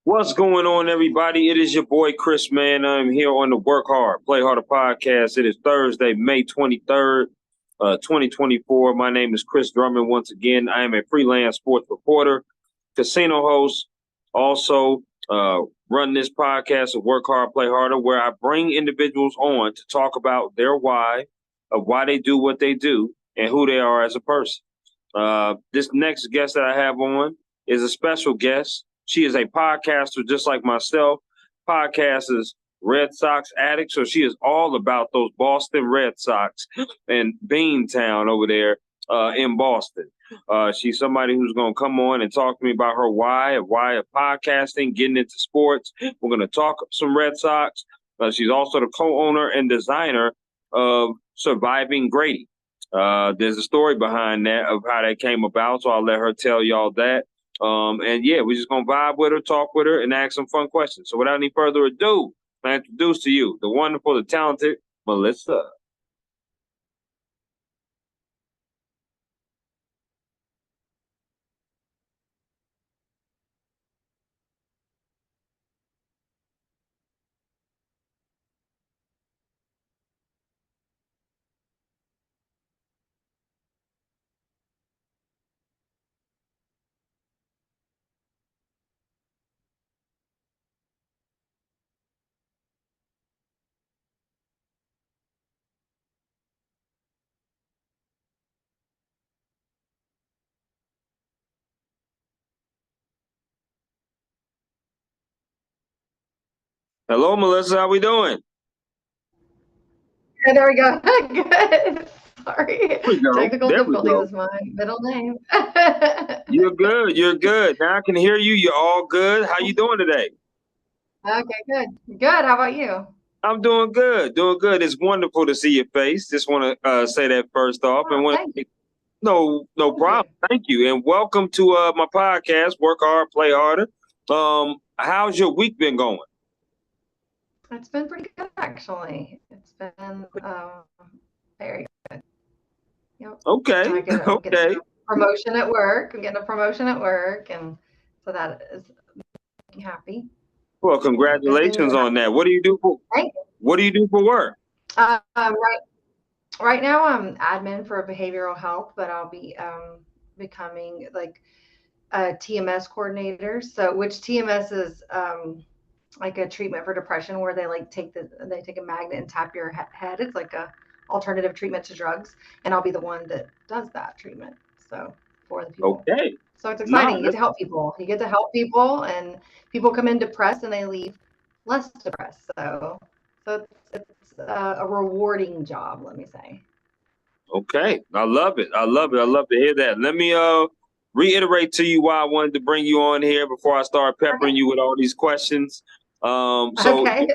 What's going on, everybody? It is your boy Chris, man. I'm here on the Work Hard, Play Harder podcast. It is Thursday, May 23rd, 2024. My name is Chris Drummond. Once again, I am a freelance sports reporter, casino host, also run this podcast of Work Hard, Play Harder, where I bring individuals on to talk about their why, of why they do what they do, and who they are as a person. This next guest that I have on is a special guest. She is a podcaster just like myself. Podcast is Red Sox Addict. So she is all about those Boston Red Sox and Beantown over there in Boston. She's somebody who's going to come on and talk to me about her why of podcasting, getting into sports. We're going to talk some Red Sox. She's also the co-owner and designer of Surviving Grady. There's a story behind that of how that came about, so I'll let her tell y'all that. And yeah, we're just gonna vibe with her, talk with her, and ask some fun questions. So without any further ado, I introduce to you the wonderful, the talented Melissa. Hello, Melissa. How we doing? There we go. Good. Sorry. There we go. Technical There we difficulties go. is my middle name. You're good. You're good. Now I can hear you. You're all good. How you doing today? Okay, good. Good. How about you? I'm doing good. Doing good. It's wonderful to see your face. Just want to say that first off, and Oh, want thank to no thank you. problem. Thank you, and welcome to my podcast. Work hard, play harder. How's your week been going? It's been pretty good, actually. It's been very good. Yep. Okay, I'm getting okay. a promotion at work. I'm getting a promotion at work, and so that is making me happy. Well, So good things congratulations are on that. happening. Thank you. What do you do for work? Right now, I'm admin for behavioral health, but I'll be becoming like a TMS coordinator. So, which TMS is like a treatment for depression, where they take a magnet and tap your head. It's like a alternative treatment to drugs, and I'll be the one that does that treatment. So for the people. Okay. So it's No, exciting. You get to help people. You get to help people, and people come in depressed and they leave less depressed. So it's a rewarding job. Let me say. okay. I love it. I love it. I love to hear that. Let me reiterate to you why I wanted to bring you on here before I start peppering Okay. you with all these questions. So Okay.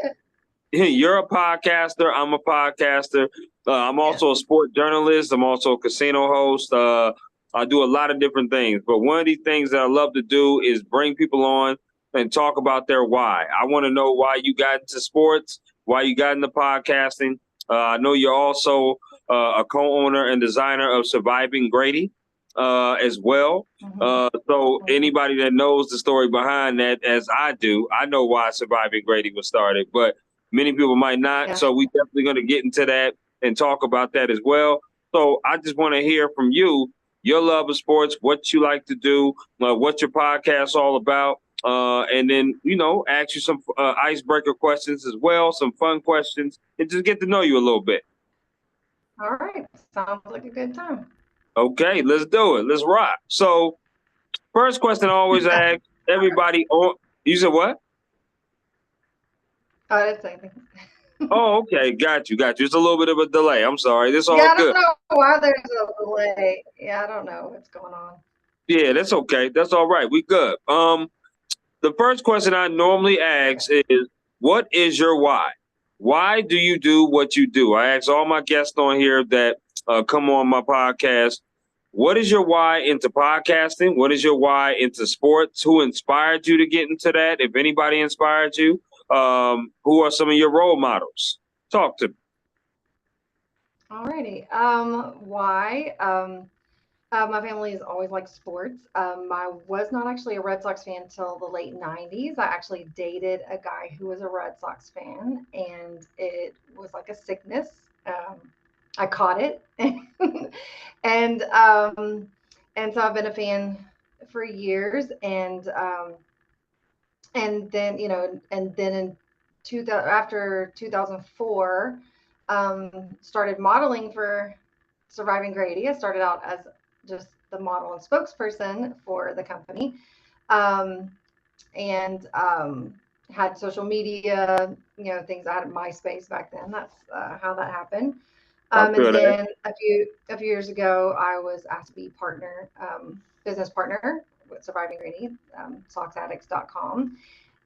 you're a podcaster. I'm a podcaster. I'm Yes. also a sport journalist. I'm also a casino host. I do a lot of different things. But one of these things that I love to do is bring people on and talk about their why. I want to know why you got into sports, why you got into podcasting. I know you're also a co-owner and designer of Surviving Grady as well. Hmm. So Hmm. anybody that knows the story behind that, as I do, I know why Surviving Grady was started. But many people might not. Yeah. So we definitely going to get into that and talk about that as well. So I just want to hear from you, your love of sports, what you like to do, what your podcast all about, and then ask you some icebreaker questions as well, some fun questions, and just get to know you a little bit. All right. Sounds like a good time. Okay, let's do it. Let's rock. So first question I always ask everybody. On you said what? Oh, that's anything. Oh, okay, got you, got you. It's a little bit of a delay. I'm sorry. This Yeah, all I don't good. know why there's a delay. Yeah, I don't know what's going on. Yeah, that's okay. That's all right. We good. The first question I normally Okay. ask is, what is your why? Why do you do what you do? I ask all my guests on here that come on my podcast, what is your why into podcasting? What is your why into sports? Who inspired you to get into that? If anybody inspired you, who are some of your role models? Talk to me. Alrighty. Why? My family's always liked sports. I was not actually a Red Sox fan until the late 90s. I actually dated a guy who was a Red Sox fan, and it was like a sickness. I caught it. and and so I've been a fan for years, and then and then in 2000, after 2004, started modeling for Surviving Grady. I started out as just the model and spokesperson for the company, um, and had social media, things. I had MySpace back then. That's how that happened. I And feel that. then a few years ago, I was asked to be business partner with Surviving Grady, SoxAddicts.com.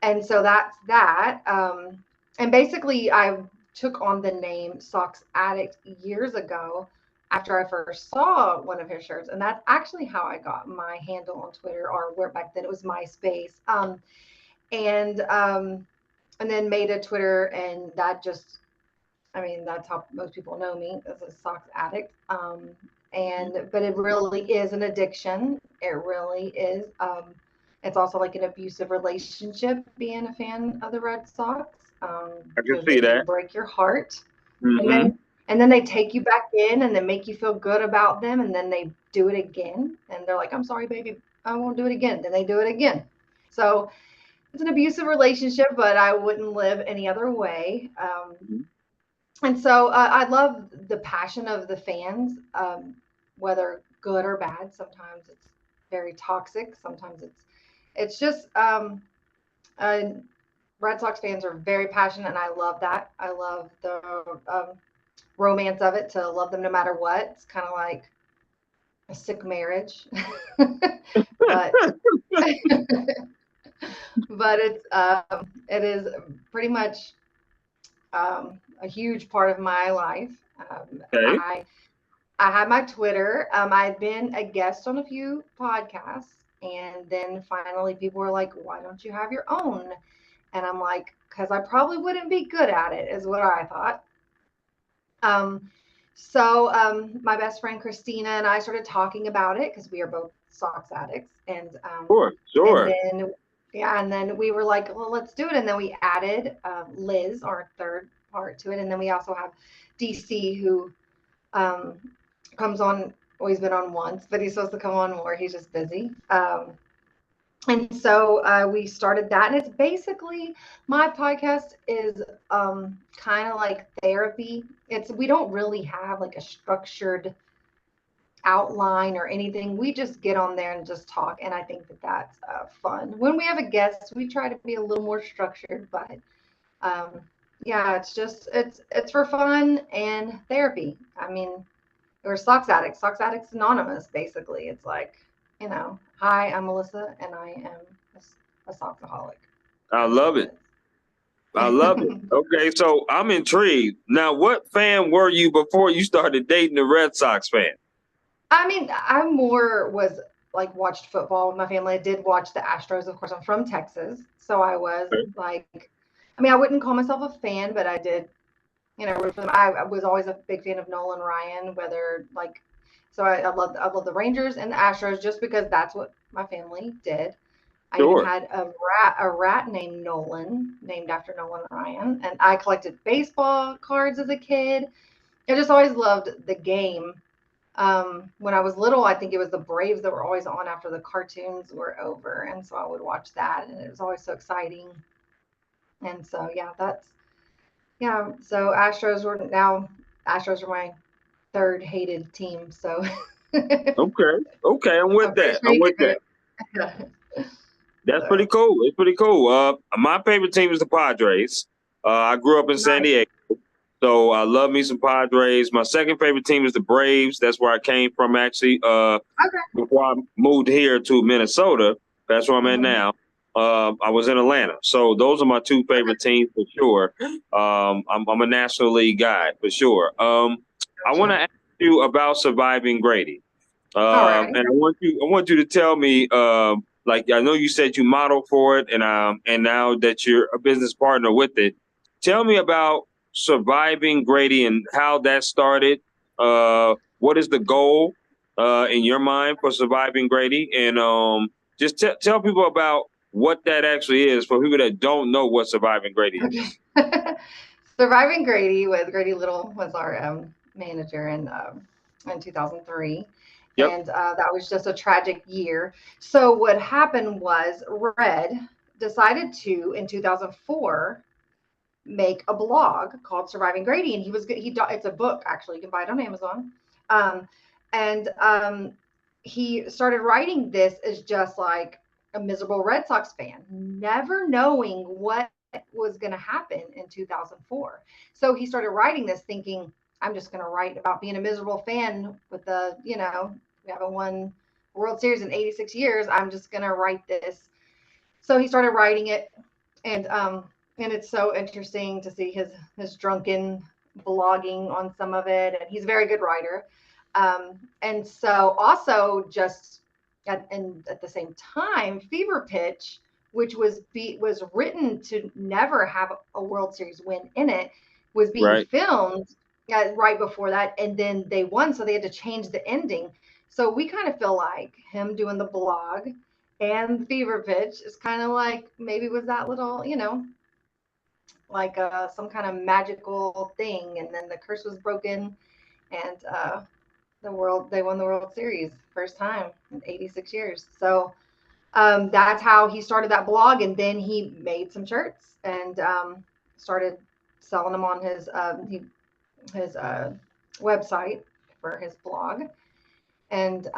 And so that's that. And basically, I took on the name Sox Addict years ago after I first saw one of his shirts. And that's actually how I got my handle on Twitter, or where back then it was MySpace. And and then made a Twitter, and that just, I mean, that's how most people know me, as a Sox Addict. But it really is an addiction. It really is. It's also like an abusive relationship being a fan of the Red Sox, I can because see they can that. break your heart, and Mm-hmm. then they take you back in, and then make you feel good about them, and then they do it again, and they're like, "I'm sorry, baby, I won't do it again." Then they do it again. So it's an abusive relationship, but I wouldn't live any other way. And so I love the passion of the fans, whether good or bad. Sometimes it's very toxic. Sometimes it's just uh, Red Sox fans are very passionate, and I love that. I love the romance of it. To love them no matter what. It's kind of like a sick marriage, but but it is pretty much a huge part of my life. Um, Okay. I I had my Twitter. I've been a guest on a few podcasts, and then finally people were like, "Why don't you have your own?" And I'm like, "Because I probably wouldn't be good at it," is what I thought. Um, so my best friend Christina and I started talking about it because we are both Sox addicts, Sure. and Sure. then yeah, and then we were like, "Well, let's do it." And then we added Liz, our third part, to it, and then we also have DC, who um, comes on. Well, he's been on once, but he's supposed to come on more. He's just busy. And so we started that, and it's basically, my podcast is kind of like therapy. We don't really have like a structured outline or anything. We just get on there and just talk, and I think that that's fun. When we have a guest, we try to be a little more structured, but um, yeah, it's for fun and therapy. I mean, we're Sox Addicts. Sox Addicts Anonymous, basically. It's like, hi, I'm Melissa, and I am a Soxaholic. I That's love all it. it I love it. is. Okay, so I'm intrigued. Now, what fan were you before you started dating the Red Sox fan? I mean, I more was like watched football with my family. I did watch the Astros. Of course, I'm from Texas, so I was like, I mean, I wouldn't call myself a fan, but I did, root for them. I was always a big fan of Nolan Ryan, whether like, so I love the Rangers and the Astros just because that's what my family did. I even Sure. had a rat named Nolan, named after Nolan Ryan, and I collected baseball cards as a kid. I just always loved the game. When I was little, I think it was the Braves that were always on after the cartoons were over, and so I would watch that, and it was always so exciting. And so yeah, yeah. So Astros are my third hated team. So Okay. Okay. I'm with I'm pretty that. sure I'm you with can that. relate. That's pretty So cool. It's pretty cool. My favorite team is the Padres. I grew up in San nice. Diego, so I love me some Padres. My second favorite team is the Braves. That's where I came from, actually. Okay. Before I moved here to Minnesota, that's where I'm at Mm-hmm. now. I was in Atlanta, so those are my two favorite teams for sure. I'm a National League guy for sure. I want to Gotcha. ask you about Surviving Grady. Alrighty. And I want you to tell me, like I know you said you model for it, and now that you're a business partner with it, tell me about Surviving Grady and how that started. What is the goal? in your mind for Surviving Grady, and just tell people about what that actually is for people that don't know what Surviving Grady is. Okay. Surviving Grady with Grady Little was our manager in 2003. Yep. And that was just a tragic year. So what happened was Red decided to, in 2004, make a blog called Surviving Grady, and it's a book actually. You can buy it on Amazon. Um, and he started writing this as just like a miserable Red Sox fan, never knowing what was going to happen in 2004. So he started writing this thinking, I'm just going to write about being a miserable fan with we haven't won World Series in 86 years. I'm just going to write this. So he started writing it, and it's so interesting to see his drunken blogging on some of it, and he's a very good writer. And so also just at the same time, Fever Pitch, which was written to never have a World Series win in it, was being Right. filmed right before that, and then they won, so they had to change the ending. So we kind of feel like him doing the blog and Fever Pitch is kind of like maybe was that little, like some kind of magical thing, and then the curse was broken, and they won the World Series first time in 86 years. So that's how he started that blog, and then he made some shirts and started selling them on his website for his blog, and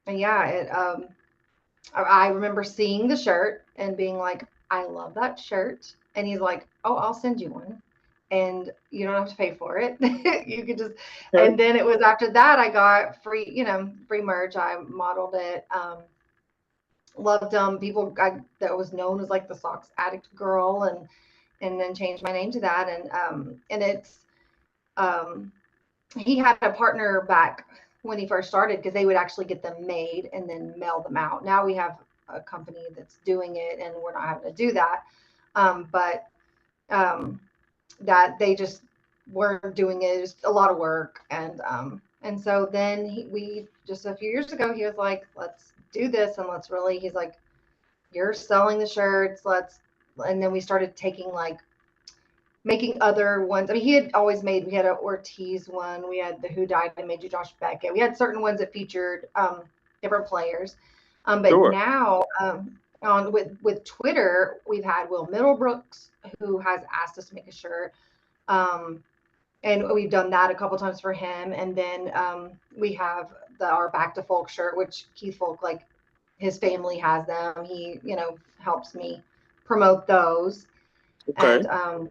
yeah, I remember seeing the shirt and being like, I love that shirt. And he's like, oh, I'll send you one. And you don't have to pay for it. You could just, Okay. and then it was after that I got free merch. I modeled it. Loved people that was known as like the Sox Addict girl, and then changed my name to that. And it's, um, he had a partner back when he first started because they would actually get them made and then mail them out. Now we have a company that's doing it, and we're not having to do that. But that they just weren't doing it. It was a lot of work, and so then we just a few years ago he was like, let's do this, and let's really. He's like, you're selling the shirts. And then we started taking like making other ones. I mean, he had always made. We had an Ortiz one. We had the Who Died and Made You Josh Beckett. We had certain ones that featured different players. But Sure. now on with Twitter, we've had Will Middlebrooks who has asked us to make a shirt, and we've done that a couple times for him. And then we have our Back to Folk shirt, which Keith Folk, like his family has them. He helps me promote those, Okay. and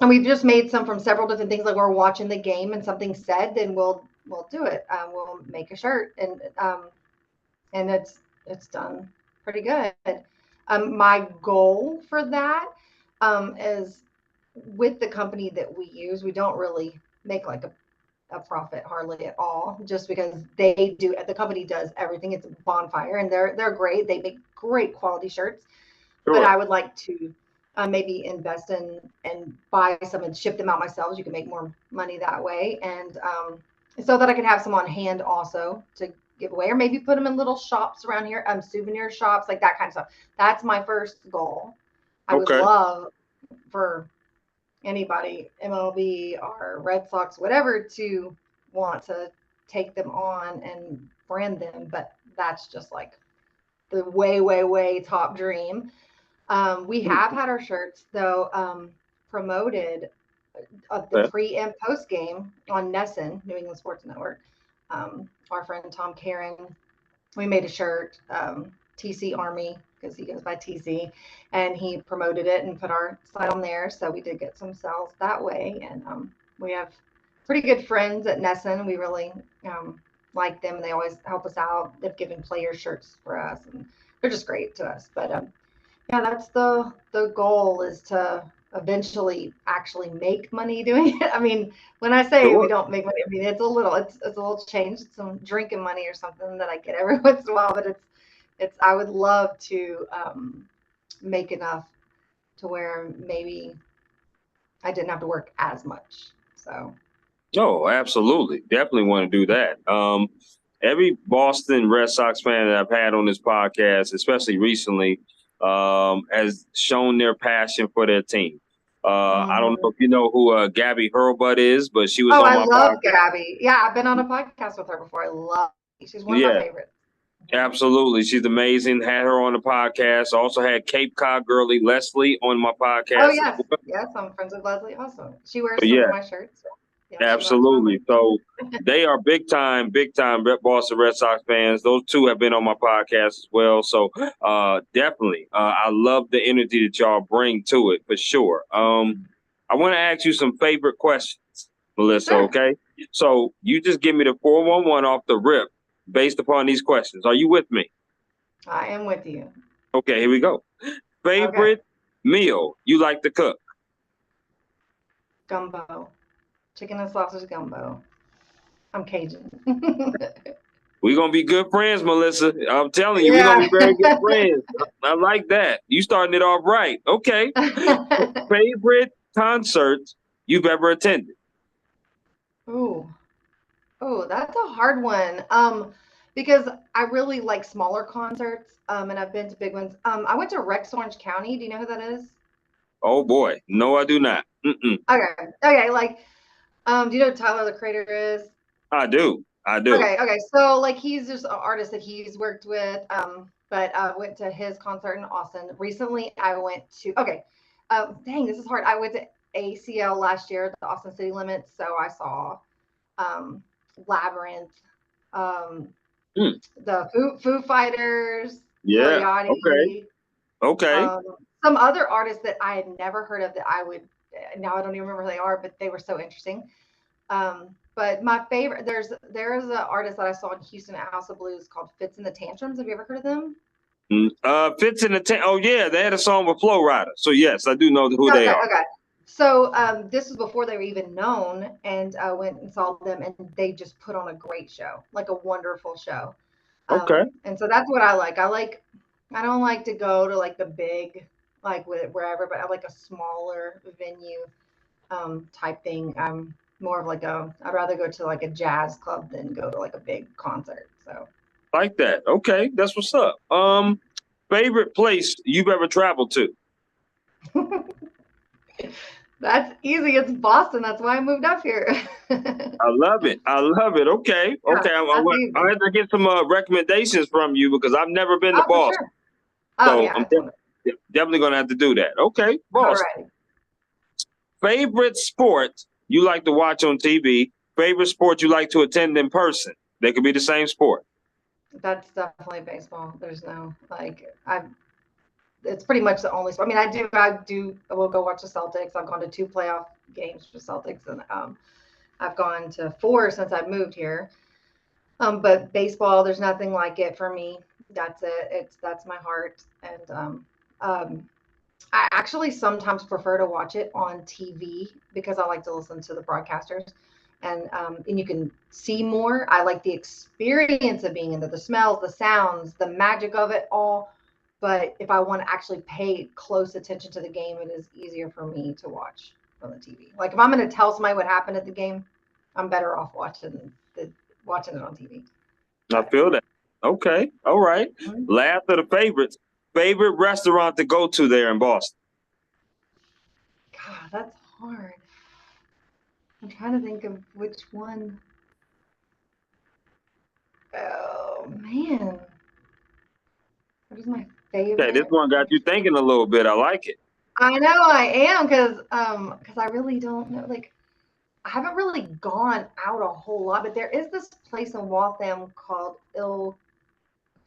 we've just made some from several different things. Like we're watching the game and something said, then we'll do it. We'll make a shirt, and it's done pretty good. My goal for that is with the company that we use, we don't really make like a profit hardly at all, just because the company does everything. It's a Bonfire, and they're great. They make great quality shirts, but Sure. I would like to maybe invest in and buy some and ship them out myself. You can make more money that way, and so that I can have some on hand also to give away, or maybe put them in little shops around here, souvenir shops, like that kind of stuff. That's my first goal. I would Okay. love for anybody, MLB or Red Sox, whatever, to want to take them on and brand them, but that's just like the way, way, way top dream. We have had our shirts though promoted the Okay. pre and post game on Nesson, New England Sports Network. Our friend Tom Karen, we made a shirt, TC Army, because he goes by TC, and he promoted it and put our site on there. So we did get some sales that way, and we have pretty good friends at Nesson. We really like them. They always help us out. They've given player shirts for us, and they're just great to us. But yeah, that's the goal, is to eventually actually make money doing it. I mean, when I say we Sure. don't make money, I mean it's a little change, some drinking money or something that I get every once in a while. But it's I would love to make enough to where maybe I didn't have to work as much. So Oh, absolutely. Definitely want to do that. Every Boston Red Sox fan that I've had on this podcast, especially recently, has shown their passion for their team. I don't know Mhm. if you know who Gabby Hurlbut is, but she was Oh, on I my love podcast. Gabby. Yeah, I've been on a podcast with her before. I love her. She's one of my Yeah, favorites. Mhm. absolutely. She's amazing. Had her on the podcast. Also had Cape Cod girlie Leslie on my Oh podcast as yes, well. yes, I'm friends with Leslie also. She wears So some yeah, of my shirts. So, yeah, she rocks my absolutely. merch. So they are big time Boston Red Sox fans. Those two have been on my podcast as well. So definitely, I love the energy that y'all bring to it for sure. I want to ask you some favorite questions, Melissa. Sure, Okay, so you just give me the 411 off the rip based upon these questions. Are you with me? I am with you. Okay, here we go. Okay, Favorite meal you like to cook? gumbo, chicken and sausage gumbo. I'm Cajun. We're gonna be good friends, Melissa. I'm telling you, we're gonna Yeah. be very good friends. I like that. You starting it off right. Okay. Favorite concerts you've ever attended? Ooh, oh, that's a hard one. Because I really like smaller concerts. And I've been to big ones. I went to Rex Orange County. Do you know who that is? Oh boy, no, I do not. Mm-mm. Okay. Okay. Like, do you know who Tyler the Creator is? I do. I do. Okay, okay. So like he's just an artist that he's worked with. But I went to his concert in Austin. Recently I went to dang, this is hard. I went to ACL last year at the Austin City Limits. So I saw um Labyrinth, um Mm. the Foo Fighters, Lil Yeah. Okay. Yachty, Okay. um, some other artists that I had never heard of that I would now I don't even remember who they are, but they were so interesting. But my favorite, there is an artist that I saw in Houston at House of Blues called Fits and the Tantrums. Have you ever heard of them? Fits in the tent. Oh yeah, they had a song with Flow Rider. So yes, I do know who they Okay, are. okay. So this was before they were even known, and I went and saw them, and they just put on a great show, like a wonderful show. Okay. And so that's what I like. I don't like to go to like the big, like with wherever, but I like a smaller venue type thing. I'm more of like I'd rather go to like a jazz club than go to like a big concert. So Like that. Okay, that's what's up. Favorite place you've ever traveled to? that's easy. It's Boston. That's why I moved up here. Yeah, I love it. I love it. Okay. Okay. that's easy. I have to get some recommendations from you because I've never been to Oh, for Boston. sure. Oh, So yeah, I'm it's wonderful. definitely going to have to do that. Okay. All Boston. right. Favorite sport you like to watch on TV? Favorite sport you like to attend in person? They could be the same sport. That's definitely baseball. There's no like I. It's pretty much the only. I mean, I will go watch the Celtics. I've gone to 2 playoff games for Celtics, and I've gone to 4 since I've moved here. But baseball, there's nothing like it for me. That's it. That's my heart. And um, I actually sometimes prefer to watch it on TV because I like to listen to the broadcasters, and you can see more. I like the experience of being in there, the smells, the sounds, the magic of it all. But if I want to actually pay close attention to the game, it is easier for me to watch on the TV. Like if I'm going to tell somebody what happened at the game, I'm better off watching it on TV. I But feel that. Okay. All right. mm, Last of the favorites. Favorite restaurant to go to there in Boston? God, that's hard. I'm trying to think of which one. Oh man, what is my Okay. This favorite one got you thinking a restaurant? little bit. I like it. I know I am because I really don't know. Like I haven't really gone out a whole lot, but there is this place in Waltham called Il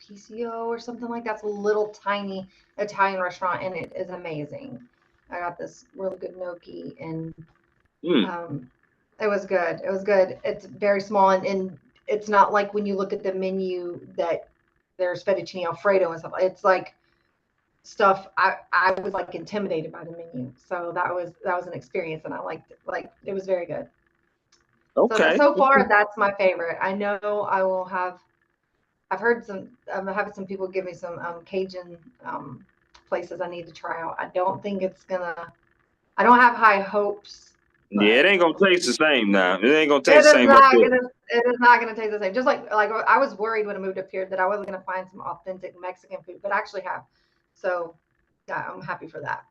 Picio or something like that. It's a little tiny Italian restaurant, and it is amazing. I got this really good gnocchi, and Mm. um, it was good. It was good. It's very small, and it's not like when you look at the menu that there's fettuccine alfredo and stuff. It's like stuff I was like intimidated by the menu. So that was an experience, and I liked it. Like it was very good. So that Okay. so far that's my favorite. I know I will have. I've heard some. I'm having some people give me some Cajun places I need to try out. I don't think it's gonna. I don't have high hopes Yeah, it but ain't gonna taste the same now. It ain't gonna it taste the is same up not. there. It is not going to taste the same. Just like I was worried when I moved up here that I wasn't going to find some authentic Mexican food, but I actually have. So yeah, I'm happy for that.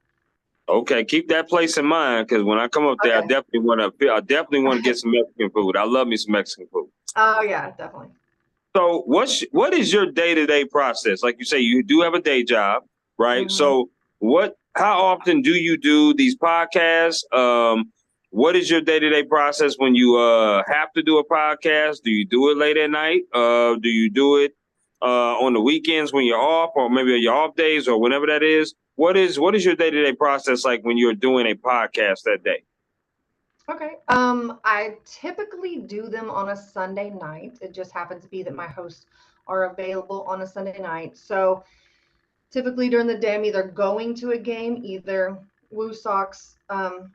Okay, keep that place in mind because when I come up there, I Okay. definitely want to. I definitely want to get some Mexican food. I love me some Mexican food. Oh yeah, definitely. So, what is your day to day process? Like you say, you do have a day job, right? Hmm. So, How often do you do these podcasts? What is your day to day process when you have to do a podcast? Do you do it late at night? Do you do it on the weekends when you're off, or maybe on your off days, or whenever that is? What is your day to day process like when you're doing a podcast that day? Okay. I typically do them on a Sunday night. It just happens to be that my hosts are available on a Sunday night. So typically during the day, I'm either going to a game, either Woo Sox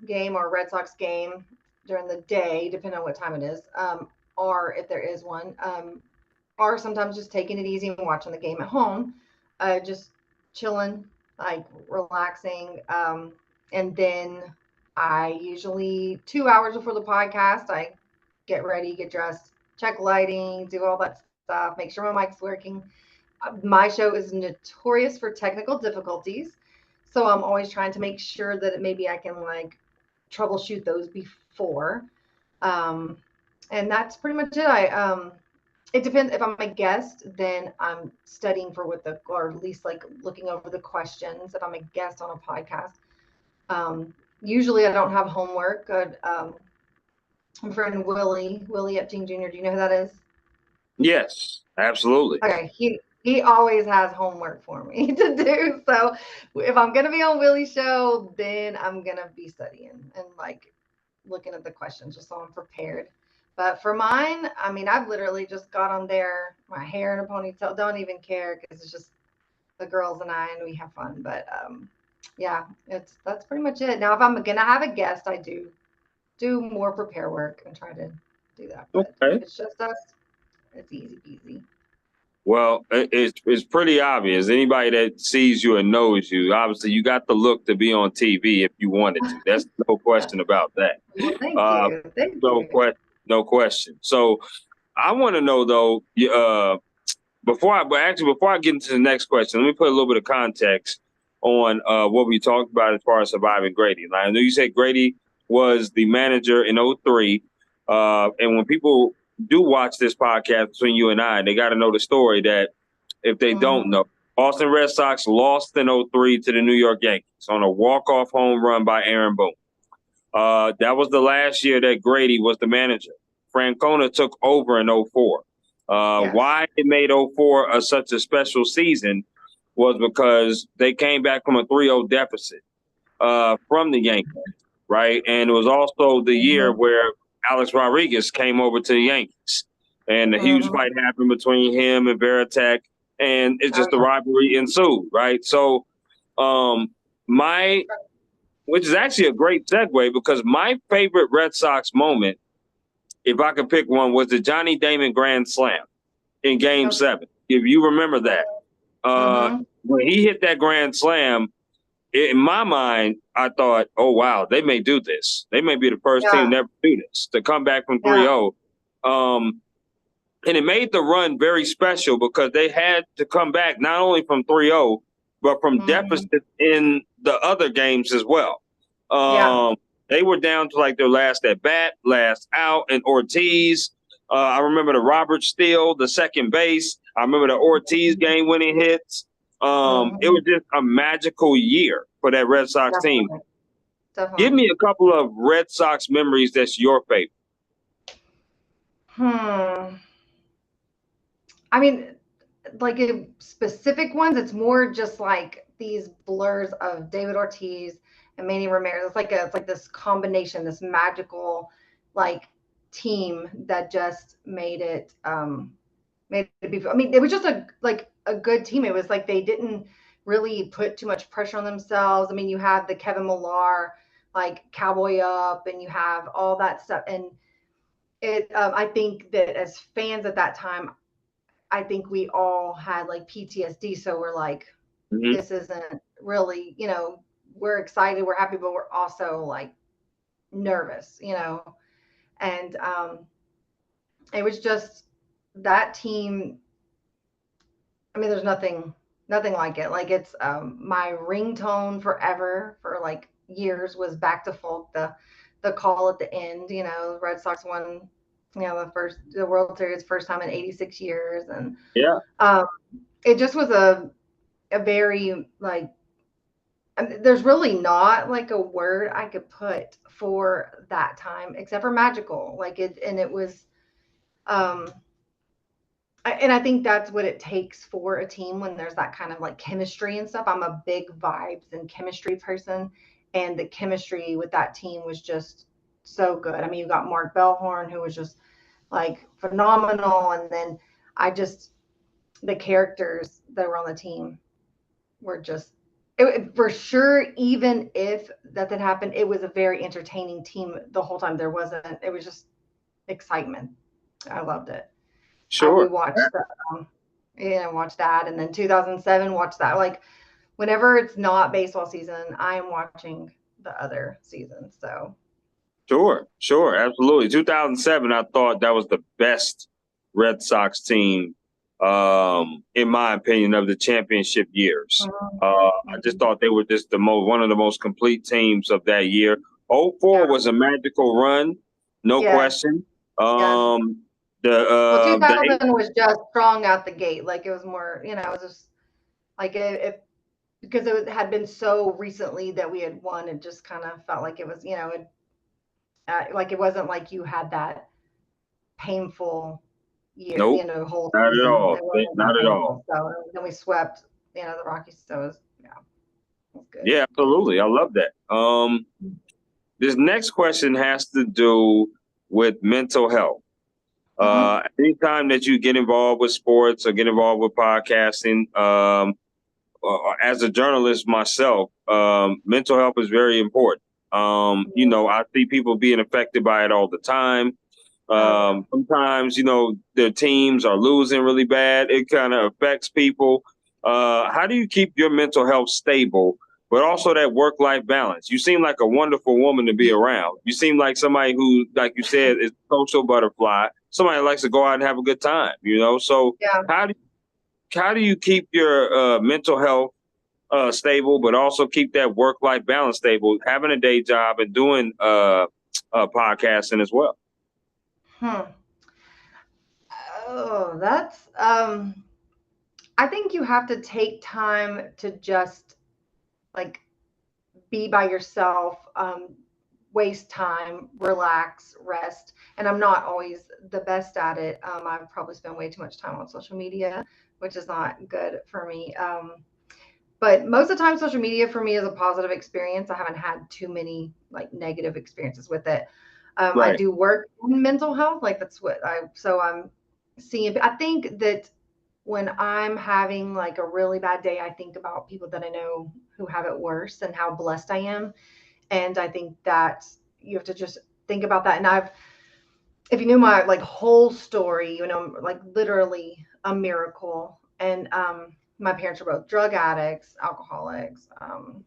game or Red Sox game during the day, depending on what time it is, or if there is one, or sometimes just taking it easy and watching the game at home, just chilling, like relaxing. And then I usually 2 hours before the podcast, I get ready, get dressed, check lighting, do all that stuff, make sure my mic's working. My show is notorious for technical difficulties, so I'm always trying to make sure that maybe I can like troubleshoot those before. Um, and that's pretty much it. It depends. If I'm a guest, then I'm studying for or at least like looking over the questions. If I'm a guest on a podcast, usually I don't have homework. My friend Willie Epting Jr. Do you know who that is? Yes, absolutely. Okay, he always has homework for me to do. So if I'm gonna be on Willie's show, then I'm gonna be studying and like looking at the questions just so I'm prepared. But for mine, I mean, I've literally just got on there, my hair in a ponytail, don't even care because it's just the girls and I, and we have fun. But yeah, that's pretty much it. Now, if I'm gonna have a guest, I do more prepare work and try to do that. But if Okay. it's just us, it's easy peasy. Well, it's pretty obvious. Anybody that sees you and knows you, obviously, you got the look to be on TV if you wanted to. That's no question about that. Well, thank Uh, you. Thank no you. question. No question. So I want to know though. Before I get into the next question, let me put a little bit of context on what we talked about as far as surviving Grady. Now, I know you said Grady was the manager in '03, and when people do watch this podcast between you and I, they got to know the story that if they don't Mm-hmm. know, Boston Red Sox lost in '03 to the New York Yankees on a walk-off home run by Aaron Boone. That was the last year that Grady was the manager. Francona took over in '04. Yes. Why it made '04 such a special season was because they came back from a 3-0 deficit from the Yankees, right? And it was also the year Mm-hmm. where Alex Rodriguez came over to the Yankees. And a huge Mm-hmm. fight happened between him and Veritek, and it's Oh just a yeah. rivalry ensued, right? So, um, my which is actually a great segue because my favorite Red Sox moment, if I could pick one, was the Johnny Damon Grand Slam in Game Okay. 7. If you remember that, Mm-hmm. when he hit that Grand Slam, in my mind, I thought, oh, wow, they may do this. They may be the first team Yeah. to ever do this, to come back from Yeah. 3-0. And it made the run very special because they had to come back not only from 3-0, but from Mm-hmm. deficit in the other games as well. Yeah. They were down to like their last at bat, last out, and Ortiz. I remember the Robert Steele, the second base. I remember the Ortiz game winning hits. It Mm-hmm. was just a magical year for that Red Sox team. Definitely. Give Definitely. me a couple of Red Sox memories that's your favorite. Hmm. I mean, like in specific ones, it's more just like these blurs of David Ortiz and Manny Ramirez. It's like this combination, this magical like team that just made it be. I mean, it was just a good team. It was like they didn't really put too much pressure on themselves. I mean, you have the Kevin Millar like cowboy up, and you have all that stuff, and it. I think that as fans at that time, I think we all had like PTSD. So we're like, Mm-hmm. this isn't really, we're excited, we're happy, but we're also like nervous, and it was just that team. I mean, there's nothing like it. Like it's my ringtone forever for like years was Back to Folk, the call at the end. Red Sox won, the World Series first time in 86 years, and Yeah. um, it just was a very like. There's really not like a word I could put for that time except for magical. Like it, and it was. Um, and I think that's what it takes for a team when there's that kind of like chemistry and stuff. I'm a big vibes and chemistry person, and the chemistry with that team was just so good. I mean, you got Mark Bellhorn, who was just like phenomenal, and then I just the characters that were on the team were just for sure. Even if that happened, it was a very entertaining team the whole time. There wasn't. It was just excitement. I loved it. We Sure. watched watch that, and then 2007 watch that. Like whenever it's not baseball season, I am watching the other seasons. So Sure. Sure. Absolutely. 2007, I thought that was the best Red Sox team, in my opinion, of the championship years. I just thought they were just one of the most complete teams of that year. '04 yeah, was a magical run, no yes, question. yes. Well, The 2000 was just strong out the gate. Like it was more, it was just like it because had been so recently that we had won. It just kind of felt like it was, like it wasn't like you had that painful year, Nope, the whole not at season. all. It wasn't that Not at all. painful. So then we swept, the Rockies. So it was good. Yeah, absolutely. I love that. This next question has to do with mental health. Mm-hmm. Anytime that you get involved with sports or get involved with podcasting, as a journalist myself, mental health is very important. I see people being affected by it all the time. Sometimes, their teams are losing really bad. It kind of affects people. How do you keep your mental health stable, but also that work-life balance? You seem like a wonderful woman to be around. You seem like somebody who, like you said, is a social butterfly. Somebody who likes to go out and have a good time. So Yeah. how do you keep your mental health stable, but also keep that work-life balance stable, having a day job and doing podcasting as well? Hmm. Oh, that's I think you have to take time to just like be by yourself, waste time, relax, rest. And I'm not always the best at it. I've probably spent way too much time on social media, which is not good for me. But most of the time, social media for me is a positive experience. I haven't had too many like negative experiences with it. I Right. do work in mental health, like that's so I'm seeing. I think that when I'm having like a really bad day, I think about people that I know who have it worse and how blessed I am. And I think that you have to just think about that. And if you knew my like whole story, like literally a miracle. And my parents are both drug addicts, alcoholics, um,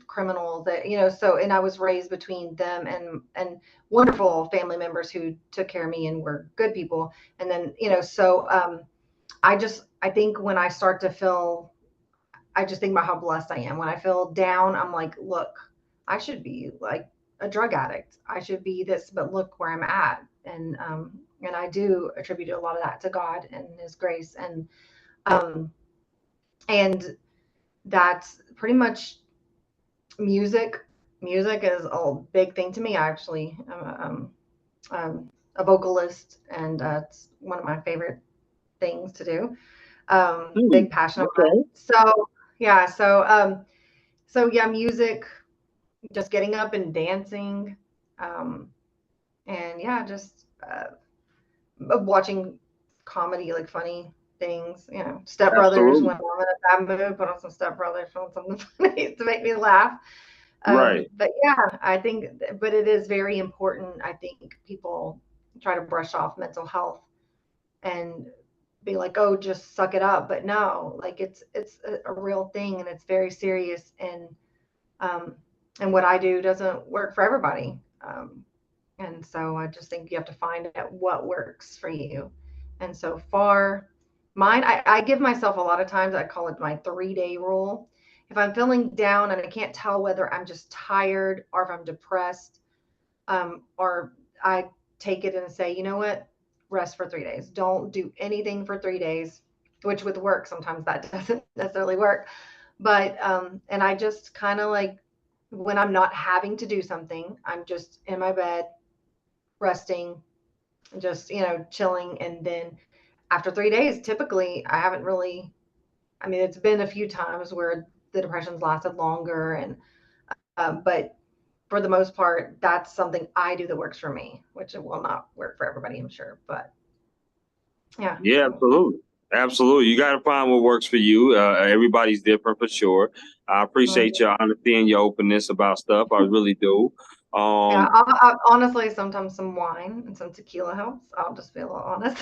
criminals that, so, and I was raised between them and wonderful family members who took care of me and were good people. And then, so I think when I start to feel, I just think about how blessed I am. When I feel down, I'm like, look, I should be like a drug addict. I should be this, but look where I'm at. And I do attribute a lot of that to God and His grace. Um, and that's pretty much music. Music is a big thing to me. I actually am a vocalist, and it's one of my favorite things to do. Big passion of mine. Okay. So yeah, so yeah, music, just getting up and dancing, um, and yeah, just watching comedy, like funny things. Step Brothers. When Absolutely. I'm in a bad mood, put on some Step Brothers, put on something funny to make me laugh. Right. But yeah, I think, but it is very important. I think people try to brush off mental health and be like, oh, just suck it up. But no, like it's a real thing, and it's very serious. And um, and what I do doesn't work for everybody. And so I just think you have to find out what works for you. And so far, mine, I give myself a lot of times, I call it my 3-day rule. If I'm feeling down and I can't tell whether I'm just tired or if I'm depressed, or I take it and say, you know what, rest for 3 days. Don't do anything for 3 days, which with work, sometimes that doesn't necessarily work. But, and I just kind of like, when I'm not having to do something, I'm just in my bed, resting, just, chilling. And then after 3 days, typically I haven't really, I mean, it's been a few times where the depression's lasted longer. And, but for the most part, that's something I do that works for me, which it will not work for everybody, I'm sure. But yeah. Yeah, absolutely. Absolutely. You got to find what works for you. Everybody's different for sure. I appreciate your honesty and your openness about stuff. I really do. Yeah, I honestly, sometimes some wine and some tequila helps. I'll just be a little honest.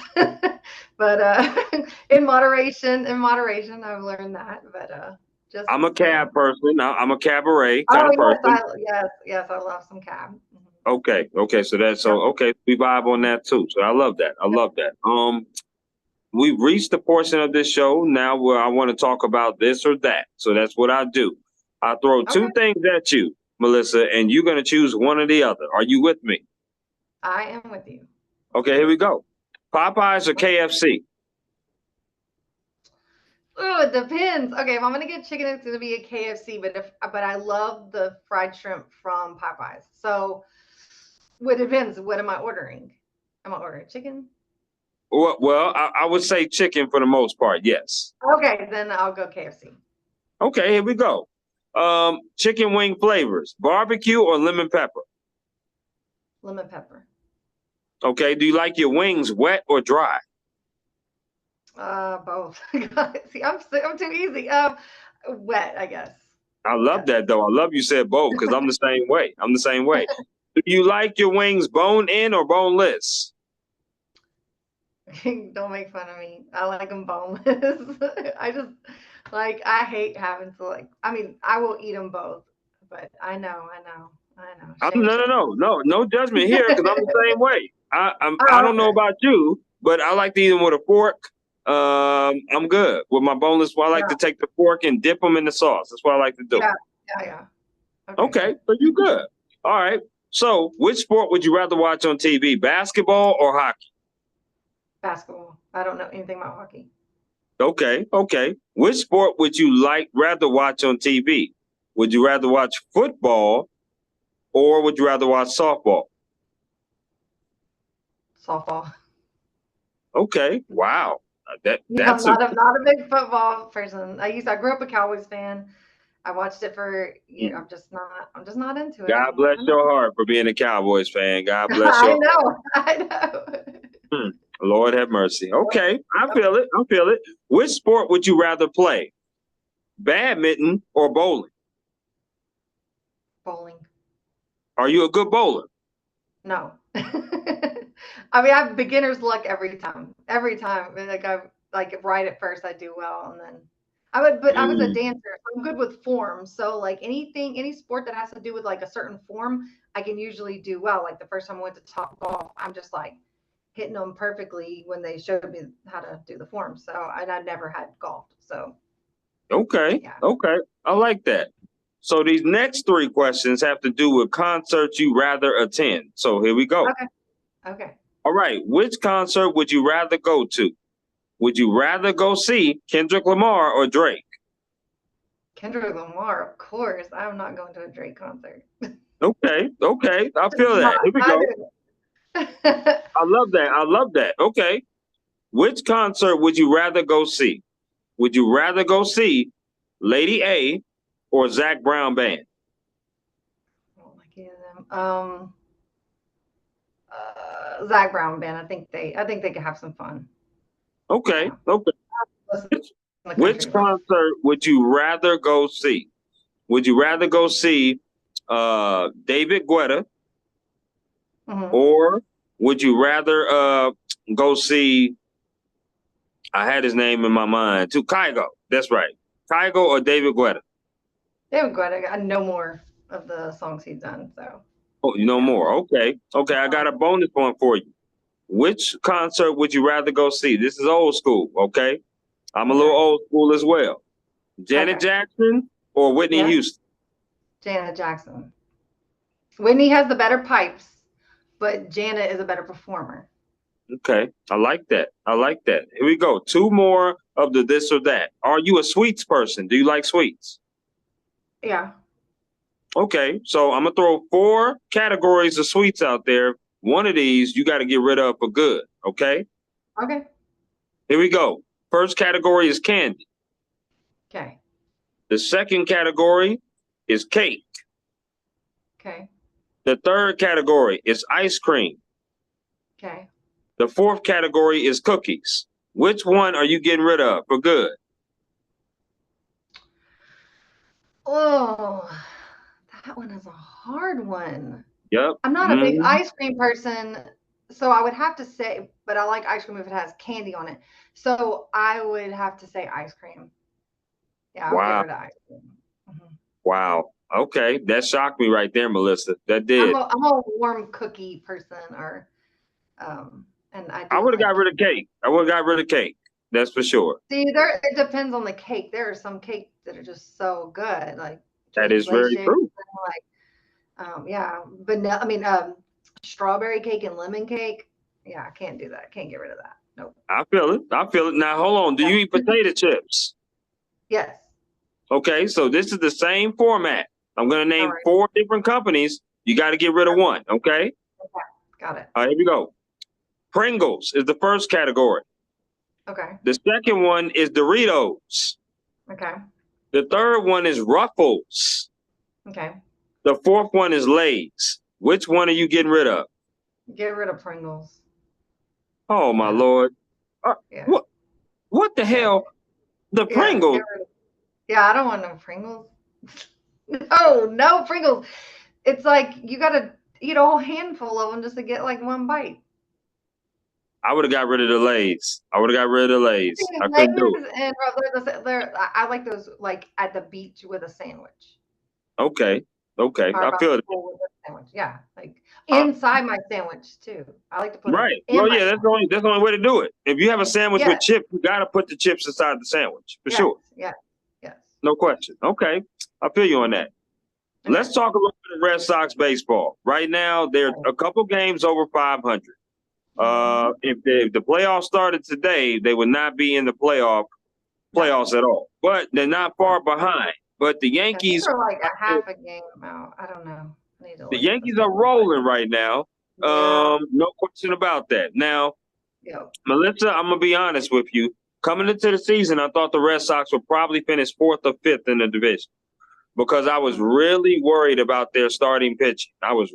But in moderation, I've learned that. But just I'm a cab person. I'm a cabaret kind oh of person. yes, I love some cab. Okay. So that's okay. We vibe on that too. So I love that. We've reached the portion of this show now where I want to talk about this or that. So that's what I do. I throw Okay, two things at you, Melissa, and you're going to choose one or the other. Are you with me? I am with you. Okay, here we go. Popeyes or KFC? Oh, it depends. Okay, if I'm gonna get chicken, it's gonna be a KFC. But I love the fried shrimp from Popeyes. So, it depends. What am I ordering? Am I ordering chicken? Well, I would say chicken for the most part. Yes. Okay, then I'll go KFC. Okay, here we go. Chicken wing flavors: barbecue or lemon pepper? Lemon pepper. Okay. Do you like your wings wet or dry? Both. See, I'm too easy. Wet, I guess. I love that though. I love you said both because I'm the same way. I'm the same way. Do you like your wings bone in or boneless? Don't make fun of me. I like them boneless. I just I hate having to I mean, I will eat them both, but I know. No judgment here because I'm the same way. I Oh, don't know okay. about you, but I like to eat them with a fork. I'm good with my boneless. I like Yeah, to take the fork and dip them in the sauce. That's what I like to do. yeah. Okay, Okay, so you good. All right. So, which sport would you rather watch on TV, basketball or hockey? basketball. I don't know anything about hockey. Okay. Which sport would you rather watch on TV? Would you rather watch football or would you rather watch softball? Softball. Okay. Wow. Yeah, I'm That's a not a big football person. I grew up a Cowboys fan. I watched it for years. I'm just not into it God anymore. bless your heart for being a Cowboys fan. God bless I your heart. know. I know. Lord have mercy. Okay. I feel it. Which sport would you rather play? Badminton or bowling? Bowling. Are you a good bowler? No. I mean, I have beginner's luck every time. Every time. I right at first I do well, and then but I was a Mm, dancer, so I'm good with form. So any sport that has to do with like a certain form, I can usually do well. Like the first time I went to Top Golf, I'm just like hitting them perfectly when they showed me how to do the form. So, and I never had golfed. So, okay. yeah. Okay. I like that. So these next three questions have to do with concerts you rather attend. So here we go. Okay. Okay. All right. Which concert would you rather go to? Would you rather go see Kendrick Lamar or Drake? Kendrick Lamar, of course. I'm not going to a Drake concert. Okay. I feel Not, that. Here we not go. doing it. I love that. Okay. Which concert would you rather go see? Would you rather go see Lady A or Zach Brown Band? Oh my goodness. Zach Brown band. I think they could have some fun. Okay. Yeah. Okay. Listen Which, to the which country. concert would you rather go see? Would you rather go see David Guetta Mm-hmm. or would you rather go see I had his name in my mind too, Kygo. That's right. Kygo or David Guetta. They would go ahead. No more. of the songs he's done. So. Oh, you know more. Okay. Okay. I got a bonus point for you. Which concert would you rather go see? This is old school. Okay. I'm a little old school as well. Janet Jackson or Whitney Houston? Janet Jackson. Whitney has the better pipes, but Janet is a better performer. Okay. I like that. I like that. Here we go. Two more of the this or that. Are you a sweets person? Do you like sweets? Yeah. Okay. So I'm going to throw 4 categories of sweets out there. One of these you got to get rid of for good. Okay. Okay. Here we go. First category is candy. Okay. The second category is cake. Okay. The third category is ice cream. Okay. The fourth category is cookies. Which one are you getting rid of for good? Oh, that one is a hard one. Yep. I'm not a big ice cream person, so I would have to say, but I like ice cream if it has candy on it. So I would have to say ice cream. Yeah, I'll get rid of ice cream. Mm-hmm. Wow. Okay. That shocked me right there, Melissa. That did. I'm a warm cookie person, and I would have got rid of cake. I would have got rid of cake. That's for sure. See, it depends on the cake. There are some cakes that are just so good, like that is very true. Like, strawberry cake and lemon cake. Yeah, I can't do that. I can't get rid of that. Nope. I feel it. I feel it. Now, hold on. Do you eat potato chips? Yes. Okay, so this is the same format. I'm going to name 4 different companies. You got to get rid of one, okay? Okay, got it. All right, here we go. Pringles is the first category. Okay. The second one is Doritos. Okay. The third one is Ruffles. Okay. The fourth one is Lay's. Which one are you getting rid of? Get rid of Pringles. Oh, my Lord. What the hell? The Pringles? Yeah, I don't want no Pringles. No Pringles. It's like you got to eat a whole handful of them just to get like one bite. I would have got rid of the Lay's. I would have got rid of the Lay's. I couldn't do it. And I like those like at the beach with a sandwich. Okay. Okay. I feel it. Yeah, like inside my sandwich too. I like to put right. Well, yeah, that's the only way to do it. If you have a sandwich with chips, you got to put the chips inside the sandwich for sure. Yeah. Yes. No question. Okay, I feel you on that. Okay. Let's talk about the Red Sox baseball. Right now, they're a couple games over 500. If the playoffs started today, they would not be in the playoffs at all. But they're not far behind. But the Yankees are like a half a game out. I don't know. The Yankees are rolling right now. No question about that. Now, Melissa, I'm gonna be honest with you. Coming into the season, I thought the Red Sox would probably finish 4th or 5th in the division because I was really worried about their starting pitching. I was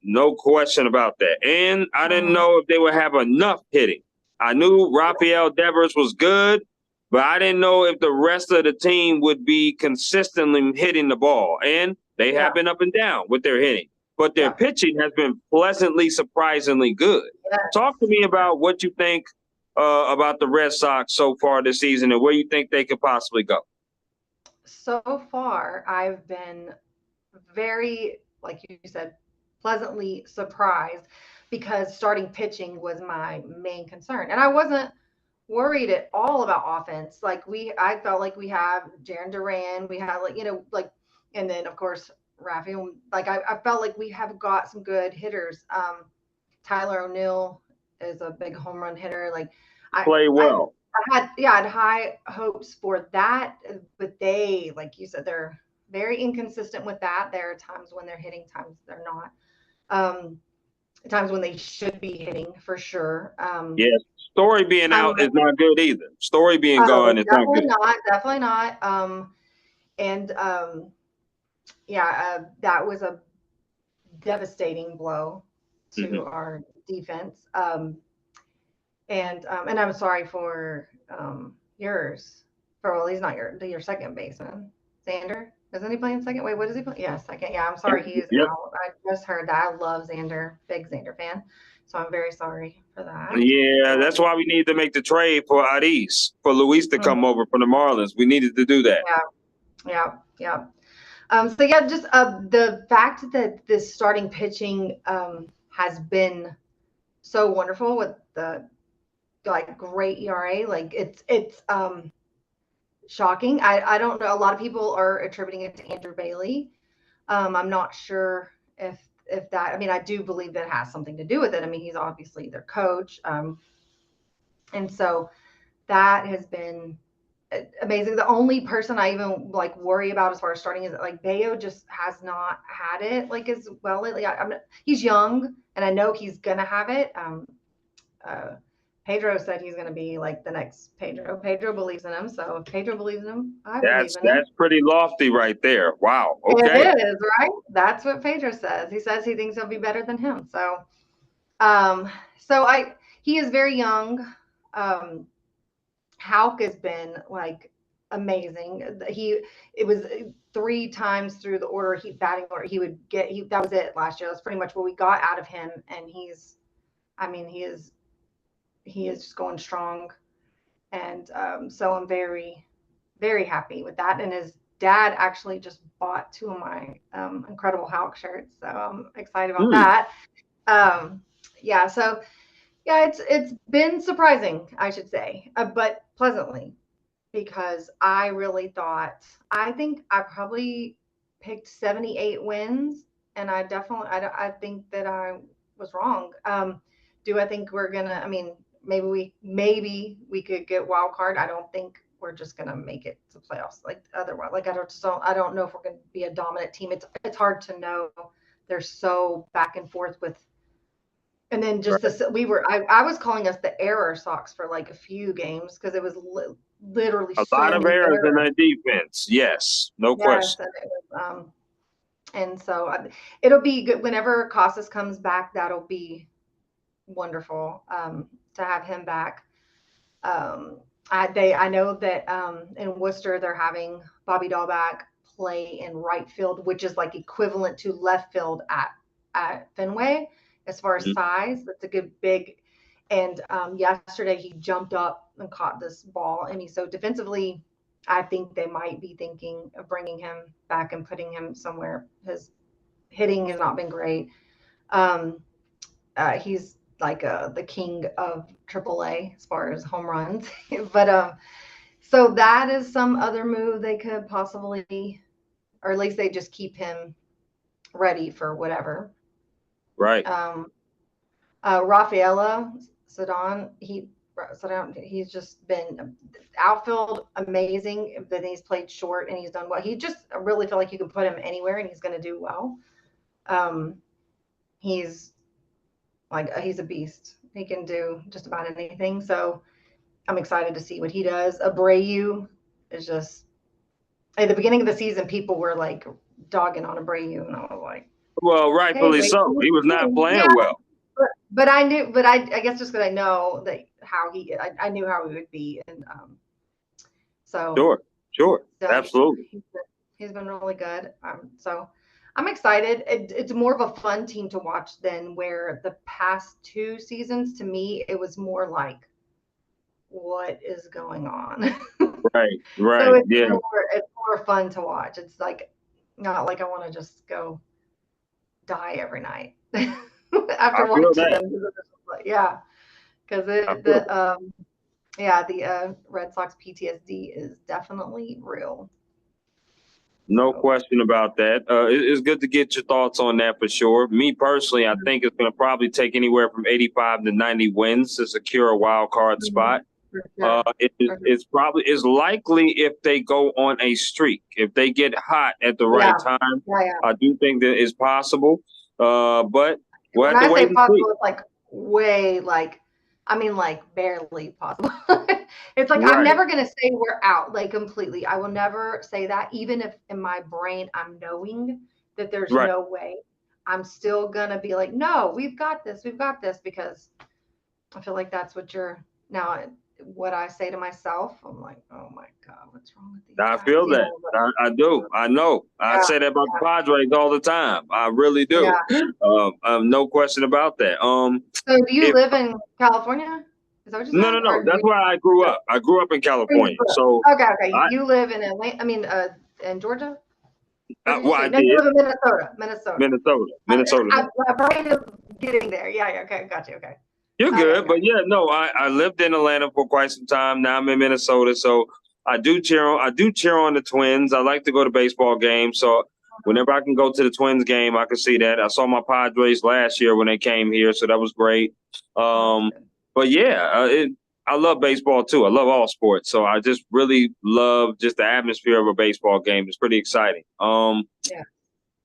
no question about that. And I didn't know if they would have enough hitting. I knew Rafael Devers was good, but I didn't know if the rest of the team would be consistently hitting the ball. And they have been up and down with their hitting. But their pitching has been pleasantly, surprisingly good. Yes. Talk to me about what you think about the Red Sox so far this season and where you think they could possibly go. So far, I've been very, like you said, pleasantly surprised because starting pitching was my main concern. And I wasn't worried at all about offense. I felt like we have Jaron Duran, we had and then of course Rafael. I felt like we have got some good hitters. Tyler O'Neill is a big home run hitter. Play well. I had high hopes for that, but they, like you said, they're very inconsistent with that. There are times when they're hitting, times they're not. Times when they should be hitting for sure. Yes. Story being out is not good either. Story being gone is not good. Definitely not. That was a devastating blow to our defense. And I'm sorry for yours. He's not your second baseman, Xander. Isn't he playing second? Wait, what is he playing? Yeah, second. Yeah, I'm sorry he is out. I just heard that. I love Xander, big Xander fan. So I'm very sorry for that. Yeah, that's why we need to make the trade for Aris, for Luis to come over from the Marlins. We needed to do that. Yeah, yeah. So yeah, just the fact that this starting pitching has been so wonderful with the like great ERA, like it's shocking. I don't know. A lot of people are attributing it to Andrew Bailey. I'm not sure if that. I mean, I do believe that has something to do with it. I mean, he's obviously their coach, and so that has been amazing. The only person I even like worry about as far as starting is that like Bayo just has not had it like as well lately. He's young and I know he's gonna have it. Uh, Pedro said he's gonna be like the next Pedro. Pedro believes in him, so if Pedro believes in him, I believe in him. That's pretty lofty right there. Wow. Okay. It is right. That's what Pedro says. He says he thinks he'll be better than him. Um, so I he is very young. Um, Hauk has been like amazing. It was three times through the order he batting order he would get that was it last year. That's pretty much what we got out of him, and I mean he is just going strong, and so I'm very happy with that. And his dad actually just bought two of my Incredible Hulk shirts, so I'm excited about Hmm. that. Yeah, so yeah, it's been surprising, I should say, but pleasantly because I really thought I think I probably picked 78 wins, and I think that I was wrong. Do I think we're gonna? I mean, maybe we could get wild card. I don't think we're just gonna make it to playoffs like otherwise. Like I don't know if we're gonna be a dominant team. It's hard to know. They're so back and forth with and then just Right. this, I was calling us the error Sox for like a few games because it was literally A lot so of many errors in errors. that defense. Yes, no Yes, question. and so it'll be good whenever Casas comes back. That'll be wonderful to have him back. Um, I know that in Worcester they're having Bobby Dahlback play in right field, which is like equivalent to left field at Fenway as far as Mhm. size. That's a good big. And yesterday he jumped up and caught this ball. I mean, so defensively, I think they might be thinking of bringing him back and putting him somewhere. His hitting has not been great. Um, he's like the king of AAA as far as home runs. But so that is some other move they could possibly, or at least they just keep him ready for whatever. Right. Um, Rafaela Sadan, he's just been outfield amazing. Then he's played short and he's done well. He just I really feel like you can put him anywhere and he's going to do well. Um, he's he's a beast. He can do just about anything. So I'm excited to see what he does. Abreu is just at the beginning of the season, people were like dogging on Abreu, and I was like, Well, okay, rightfully wait so. till He was you not see. Yeah, playing well. but I knew, but I guess just because I know that I knew how he would be, and so Sure. Sure. so Absolutely. he's been really good. So I'm excited. It's more of a fun team to watch than where the past two seasons to me it was more like what is going on. Right. So Right. Yeah. it's more fun to watch. It's like not like I want to just go die every night I after feel watching that. them. Yeah, because I feel that. the Red Sox PTSD is definitely real. No So question about that. It's good to get your thoughts on that for sure. Me personally, I think it's going to probably take anywhere from 85 to 90 wins to secure a wild card mhm, spot. for sure. For sure. It's likely if they go on a streak, if they get hot at the right Yeah, time. yeah. I do think that it's possible, but we'll When have to I wait say and see. possible, it's like way like I mean like barely possible. It's like I'm Right, never gonna say we're out like completely. I will never say that, even if in my brain I'm knowing that there's right. no way. I'm still gonna be like, no, we've got this, because I feel like that's what you're now. What I say to myself, I'm like, oh my god, what's wrong with these I guys? feel that. I do. I know. I Yeah, say that about the Padres all the time. I really do. yeah. No question about that. So do you If live in California? Is that what you No, said? no, no. Or That's where I grew up. I grew up in California. So okay, okay. I You live in Atlanta. I mean, in Georgia? Or did you Well, say I no? You did. live in Minnesota. Minnesota. Minnesota. My brain is getting there. Yeah. Okay. Got you. Okay. You're good, but Okay. yeah, no, I lived in Atlanta for quite some time. Now I'm in Minnesota, so I do cheer on the Twins. I like to go to baseball games, so whenever I can go to the Twins game, I can see that. I saw my Padres last year when they came here, so that was great. That's Um, good. but yeah, I love baseball too. I love all sports, so I just really love just the atmosphere of a baseball game. It's pretty exciting. Yeah.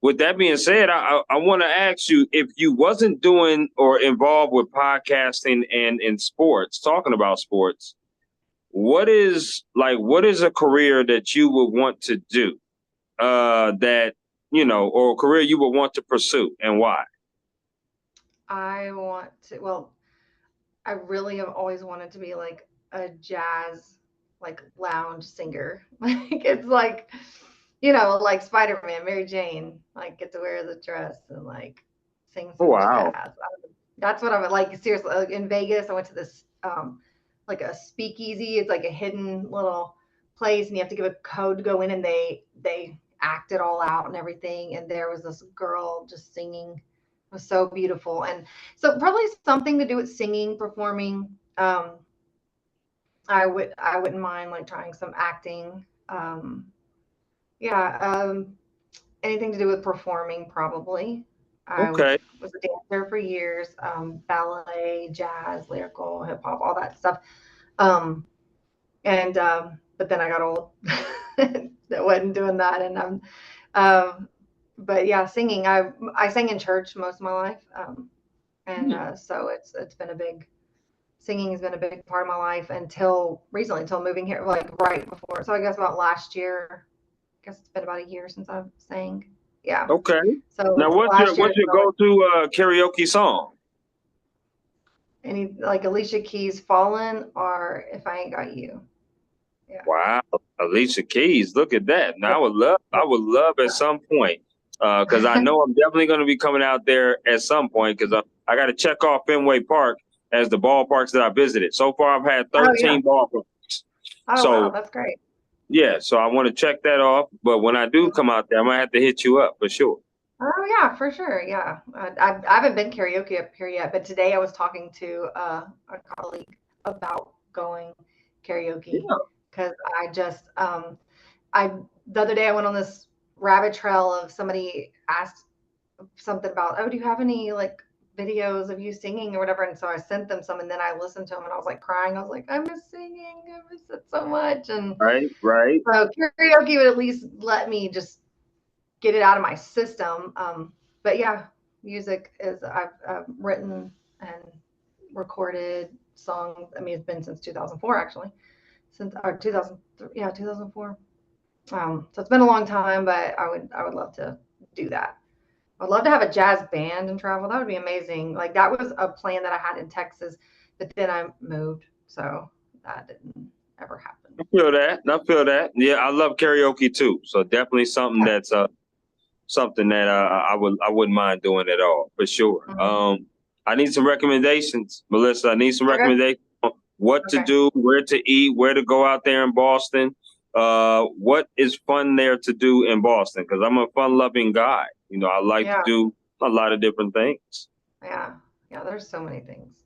With that being said, I want to ask you if you wasn't doing or involved with podcasting and in sports, talking about sports, what is a career that you would want to do, that, or a career you would want to pursue and why? I want to. Well, I really have always wanted to be like a jazz, like lounge singer. Like it's like, like Spider-Man, Mary Jane, like get to wear the dress and like sing Oh, some wow. jazz. That's what I'm like. Seriously, like in Vegas, I went to this like a speakeasy. It's like a hidden little place, and you have to give a code to go in, and they act it all out and everything. And there was this girl just singing. It was so beautiful, and so probably something to do with singing, performing. I wouldn't mind like trying some acting. Yeah, anything to do with performing probably. I Okay. was a dancer for years, ballet, jazz, lyrical, hip hop, all that stuff. Um, and but then I got old. That wasn't doing that, and um, but yeah, singing. I sang in church most of my life, and so it's been a big singing has been a big part of my life until recently, until moving here, like right before. So I guess about last year. I guess it's been about a year since I've sang. Yeah. Okay. Now, So last year, what's your so go-to karaoke song? any like Alicia Keys, "Fallen" or "If I Ain't Got You." Yeah. Wow, Alicia Keys, look at that. Now, I would love at some point, because I know I'm definitely going to be coming out there at some point because I got to check off Fenway Park as the ballparks that I visited. So far, I've had Oh yeah. 13 ballparks. Oh wow, So that's great. yeah, so I want to check that off. But when I do come out there, I might have to hit you up for sure. Oh yeah, for sure. Yeah, I haven't been karaoke up here yet, but today I was talking to a colleague about going karaoke Yeah, because I the other day I went on this rabbit trail of somebody asked something about, oh, do you have any like videos of you singing or whatever? And so I sent them some, and then I listened to them, and I was like crying. I was like, I miss singing. I miss it so much. And right, right. so karaoke would at least let me just get it out of my system. But yeah, music is I've written and recorded songs. I mean, it's been since 2004 actually, since or 2003, yeah, 2004. So it's been a long time, but I would love to do that. I'd love to have a jazz band and travel. That would be amazing. Like that was a plan that I had in Texas, but then I moved, so that didn't ever happen. I feel that. I feel that. Yeah, I love karaoke too. So definitely something Yeah. that's something that I wouldn't mind doing at all for sure. Mm-hmm. I need some recommendations, Melissa. I need some Okay. recommendations on what to Okay. do, where to eat, where to go out there in Boston. What is fun there to do in Boston? Because I'm a fun-loving guy. I like to Yeah. do a lot of different things. Yeah. Yeah. There's so many things,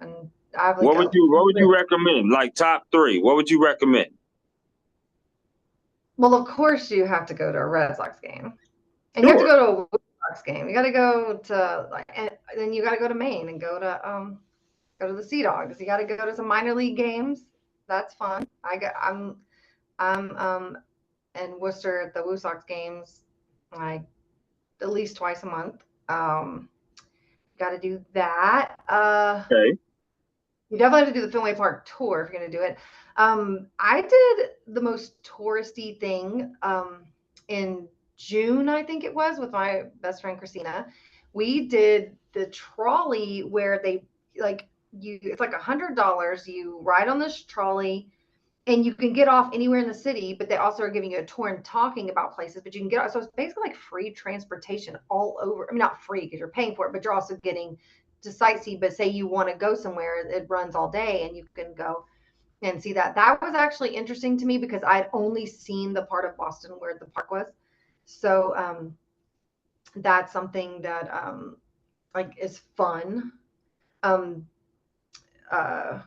and I have like What would a you What would you list. recommend? Like top three? What would you recommend? Well, of course you have to go to a Red Sox game, and you have to Sure. go to a Blue Sox game. You got to go to like, and then you got to go to Maine and go to the Sea Dogs. You got to go to some minor league games. That's fun. I'm in Worcester at the Woo Sox games, like at least twice a month. Got to do that. Okay. You definitely have to do the Fenway Park tour if you're going to do it. I did the most touristy thing in June, I think it was, with my best friend Christina. We did the trolley where they like it's like $100. You ride on this trolley and you can get off anywhere in the city, but they also are giving you a tour and talking about places. But you can get off, so it's basically like free transportation all over. I mean, not free because you're paying for it, but you're also getting to sightsee. But say you want to go somewhere, it runs all day, and you can go. and see that. That was actually interesting to me because I'd only seen the part of Boston where the park was. So that's something that like is fun. Um, uh,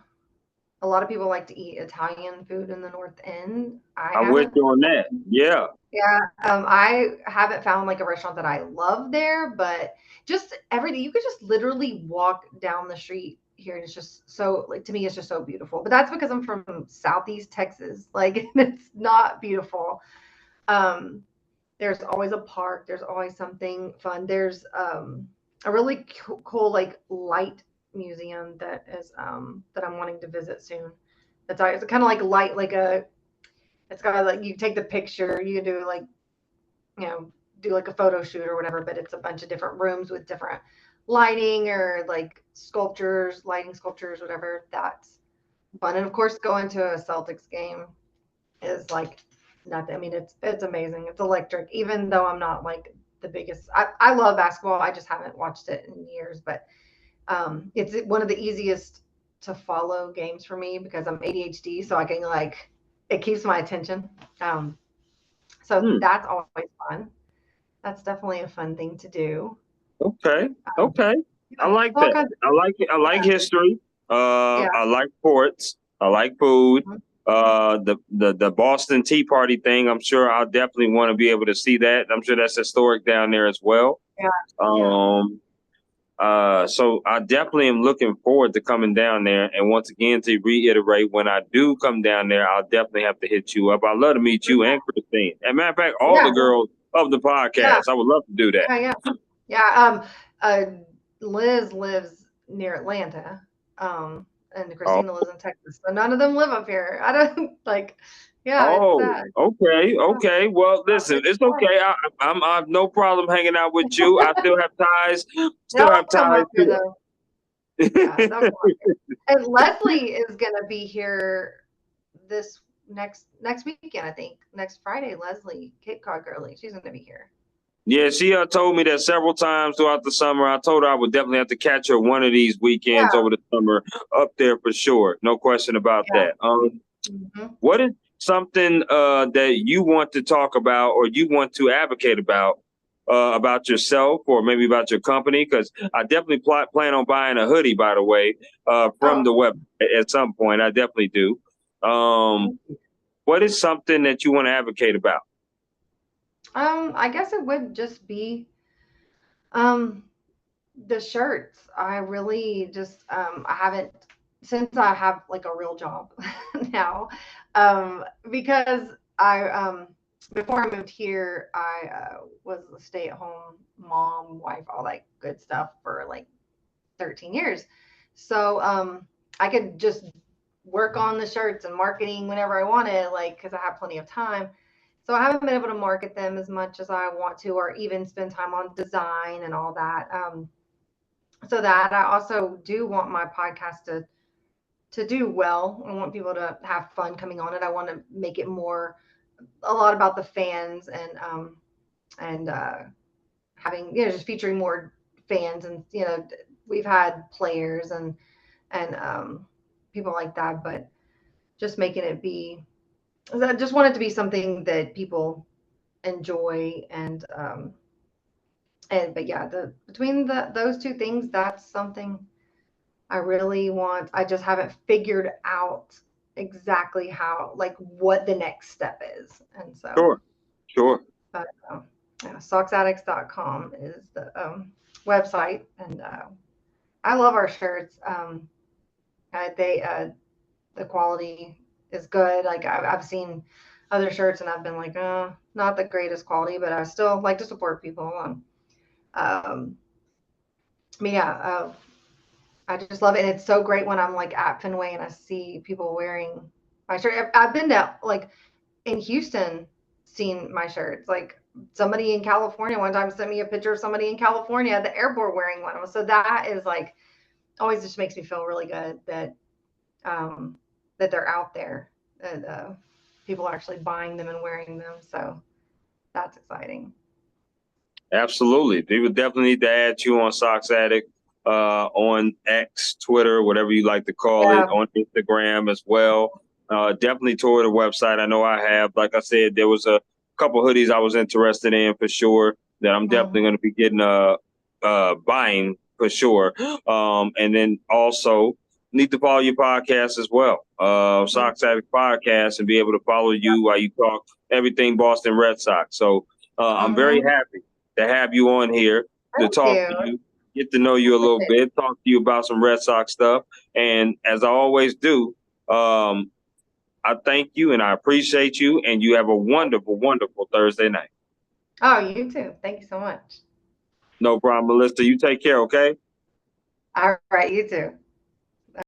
a lot of people like to eat Italian food in the North End. I I'm with haven't. you on that. Yeah. Yeah, I haven't found like a restaurant that I love there, but just everything. You could just literally walk down the street here, and it's just so like to me, it's just so beautiful. But that's because I'm from Southeast Texas. Like it's not beautiful. Um, there's always a park. There's always something fun. There's a really cool like light museum that is that I'm wanting to visit soon. That's it's kind of like light, like a. It's got like you take the picture. You can do like you know do like a photo shoot or whatever, but it's a bunch of different rooms with different lighting or like sculptures, lighting sculptures, whatever. That's fun. And of course, going to a Celtics game is like nothing. I mean, it's amazing. It's electric. Even though I'm not like the biggest, I love basketball. I just haven't watched it in years, but it's one of the easiest to follow games for me because I'm ADHD, so I can like it keeps my attention. So Hmm. that's always fun. That's definitely a fun thing to do. Okay. Um, Okay. I yeah, like all that. kinds of, I like it. I like history. yeah. I like sports. I like food. Mhm. The Boston Tea Party thing. I'm sure I'll definitely want to be able to see that. I'm sure that's historic down there as well. Yeah. Yeah. Um, so I definitely am looking forward to coming down there. And once again, to reiterate, when I do come down there, I'll definitely have to hit you up. I'd love to meet you and Christine. As a matter of fact, all Yeah. the girls of the Yeah. podcast. I would love to do that. Yeah. Yeah. Yeah. Uh, Liz lives near Atlanta. And Oh, Christina lives in Texas. So none of them live up here. I don't like, yeah, it's oh, sad. okay, Yeah, okay. Well, listen, it's it's fun. okay. I have no problem hanging out with you. I still have ties. Still They'll have come ties up here to. though. Yeah, they'll come up here. And Leslie is gonna be here this next weekend, I think. Next Friday, Leslie, Cape Cod girlie, she's gonna be here. Yeah, she told me that several times throughout the summer. I told her I would definitely have to catch her one of these weekends Yeah, over the summer up there for sure. No question about yeah. that. Hmm. What is something that you want to talk about or you want to advocate about yourself or maybe about your company? Because I definitely plan on buying a hoodie, by the way, from Oh, the web at some point. I definitely do. Um, what is something that you want to advocate about? I guess it would just be um the shirts. I really just I haven't since I have like a real job now. Because I before I moved here, I was a stay-at-home mom, wife, all that good stuff for like 13 years. So I could just work on the shirts and marketing whenever I wanted, like because I have plenty of time. So I haven't been able to market them as much as I want to, or even spend time on design and all that. So that I also do want my podcast to do well. I want people to have fun coming on it. I want to make it more a lot about the fans and having just featuring more fans and we've had players and people like that, but just making it be. I just want it to be something that people enjoy and but yeah, the between those two things, that's something I really want. I just haven't figured out exactly how, like, what the next step is. And so, Sure, sure. but yeah, soxaddicts.com is the website. And I love our shirts. The quality is good. Like, I've seen other shirts and I've been like, not the greatest quality, but I still like to support people. Um, but yeah, I just love it. And it's so great when I'm like at Fenway and I see people wearing my shirt. I've been to like in Houston, seen my shirts. Like somebody in California one time sent me a picture of somebody in California at the airport wearing one. So that is like always just makes me feel really good um, that they're out there and people are actually buying them and wearing them. So that's exciting. Absolutely. People definitely need to add you on Sox Addict. on X, Twitter, whatever you like to call it, on Instagram as well. Definitely tour the website. I know I have. Like I said, there was a couple hoodies I was interested in for sure that I'm definitely going to be getting buying for sure. And then also need to follow your podcast as well, Sox Addict Podcast, and be able to follow you while you talk everything Boston Red Sox. So I'm very happy to have you on here to talk to you, get to know you a little bit, talk to you about some Red Sox stuff. And as I always do, I thank you and I appreciate you, and you have a wonderful, wonderful Thursday night. Oh, you too. Thank you so much. No problem, Melissa. You take care, okay? All right, you too.